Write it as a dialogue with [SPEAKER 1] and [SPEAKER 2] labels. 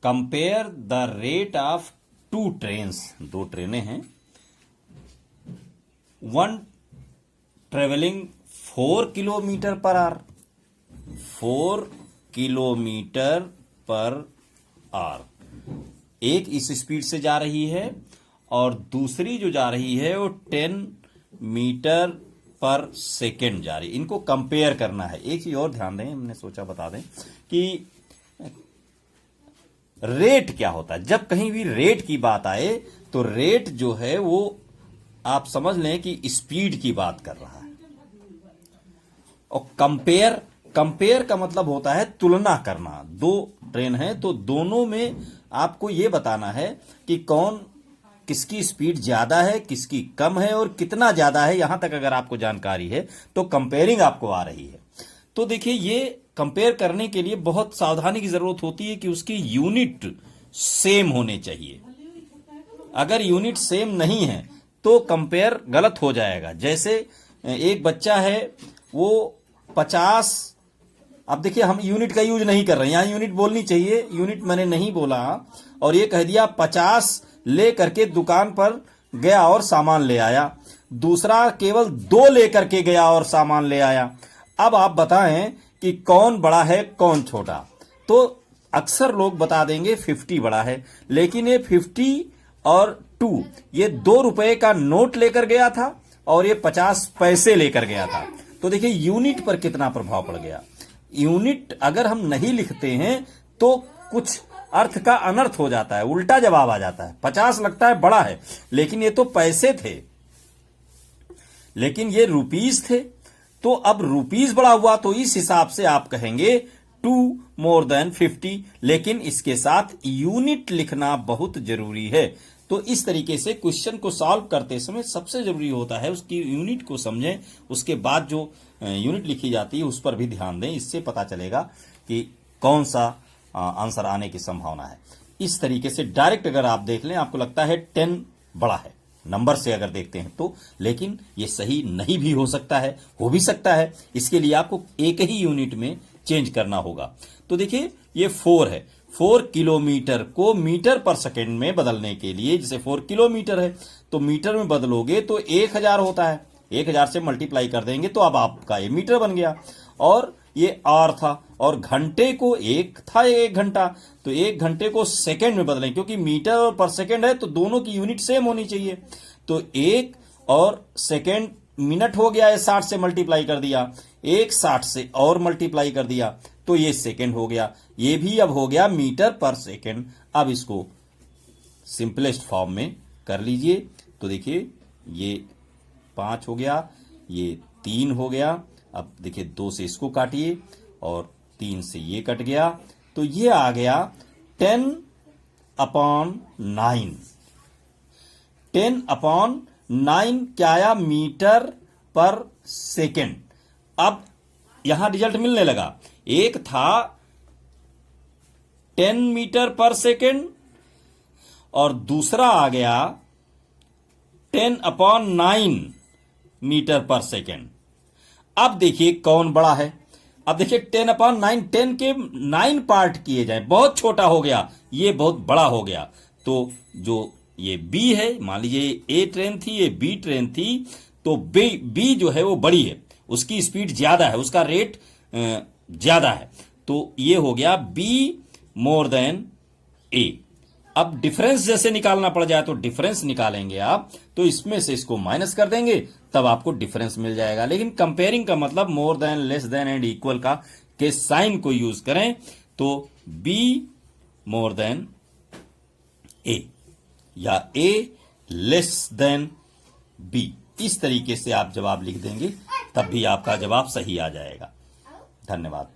[SPEAKER 1] Compare the rate of two trains, दो ट्रेनें हैं, one travelling 4 kilometre per hour, 4 kilometre per hour, एक इस स्पीड से जा रही है और दूसरी जो जा रही है वो 10 मीटर पर सेकेंड जा रही है। इनको कंपेयर करना है। एक चीज और ध्यान दें, हमने सोचा बता दें कि रेट क्या होता है। जब कहीं भी रेट की बात आए तो रेट जो है वो आप समझ लें कि स्पीड की बात कर रहा है। और कंपेयर का मतलब होता है तुलना करना। दो ट्रेन है तो दोनों में आपको यह बताना है कि कौन किसकी स्पीड ज्यादा है, किसकी कम है और कितना ज्यादा है। यहां तक अगर आपको जानकारी है तो कंपेयरिंग आपको आ रही है। तो देखिए, ये कंपेयर करने के लिए बहुत सावधानी की जरूरत होती है कि उसकी यूनिट सेम होने चाहिए। अगर यूनिट सेम नहीं है तो कंपेयर गलत हो जाएगा। जैसे एक बच्चा है वो 50, अब देखिए हम यूनिट का यूज नहीं कर रहे हैं, यहां यूनिट बोलनी चाहिए, यूनिट मैंने नहीं बोला, और ये कह दिया 50 ले करके दुकान पर गया और सामान ले आया। दूसरा केवल 2 लेकर के गया और सामान ले आया। अब आप बताएं कि कौन बड़ा है कौन छोटा। तो अक्सर लोग बता देंगे 50 बड़ा है, लेकिन ये 50 और 2, ये 2 रुपए का नोट लेकर गया था और ये 50 पैसे लेकर गया था। तो देखिए यूनिट पर कितना प्रभाव पड़ गया। यूनिट अगर हम नहीं लिखते हैं तो कुछ अर्थ का अनर्थ हो जाता है, उल्टा जवाब आ जाता है। 50 लगता है बड़ा है, लेकिन ये तो पैसे थे, लेकिन ये रुपीस थे। तो अब रुपीस बड़ा हुआ तो इस हिसाब से आप कहेंगे 2 मोर देन 50, लेकिन इसके साथ यूनिट लिखना बहुत जरूरी है। तो इस तरीके से क्वेश्चन को सॉल्व करते समय सबसे जरूरी होता है उसकी यूनिट को समझें, उसके बाद जो यूनिट लिखी जाती है उस पर भी ध्यान दें। इससे पता चलेगा कि कौन सा आंसर आने की संभावना है। इस तरीके से डायरेक्ट अगर आप देख लें, आपको लगता है 10 बड़ा है नंबर से अगर देखते हैं तो, लेकिन ये सही नहीं भी हो सकता है, हो भी सकता है। इसके लिए आपको एक ही यूनिट में चेंज करना होगा। तो देखिए ये 4 है, 4 किलोमीटर को मीटर पर सेकेंड में बदलने के लिए, जैसे 4 किलोमीटर है तो मीटर में बदलोगे तो 1000 होता है, 1000 से मल्टीप्लाई कर देंगे तो अब आपका ये मीटर बन गया। और ये आवर था, और घंटे को एक था 1 घंटा, तो 1 घंटे को सेकंड में बदलें, क्योंकि मीटर और पर सेकंड है तो दोनों की यूनिट सेम होनी चाहिए। तो 1 और सेकंड मिनट हो गया है, 60 से मल्टीप्लाई कर दिया, 1 60 से और मल्टीप्लाई कर दिया तो ये सेकंड हो गया। ये भी अब हो गया मीटर पर सेकंड। अब इसको सिंपलेस्ट फॉर्म में कर लीजिए। तो देखिए ये 5 हो गया, ये 3 हो गया। अब देखिए 2 से इसको काटिए और 3 से ये कट गया, तो ये आ गया 10/9। 10/9 क्या आया? मीटर पर सेकेंड। अब यहां रिजल्ट मिलने लगा। एक था 10 मीटर पर सेकेंड और दूसरा आ गया 10/9 मीटर पर सेकेंड। अब देखिए कौन बड़ा है। अब देखिए 10/9, 10 के 9 पार्ट किए जाए, बहुत छोटा हो गया, ये बहुत बड़ा हो गया। तो जो ये बी है, मान लीजिए ए ट्रेन थी, ये बी ट्रेन थी, तो बी जो है वो बड़ी है, उसकी स्पीड ज्यादा है, उसका रेट ज्यादा है, तो ये हो गया बी मोर देन ए। अब डिफरेंस जैसे निकालना पड़ जाए तो डिफरेंस निकालेंगे आप, तो इसमें से इसको माइनस कर देंगे, तब आपको डिफरेंस मिल जाएगा। लेकिन कंपेयरिंग का मतलब more than, less than and equal का के साइन को यूज करें, तो बी मोर देन ए या ए लेस देन बी, इस तरीके से आप जवाब लिख देंगे, तब भी आपका जवाब सही आ जाएगा। धन्यवाद।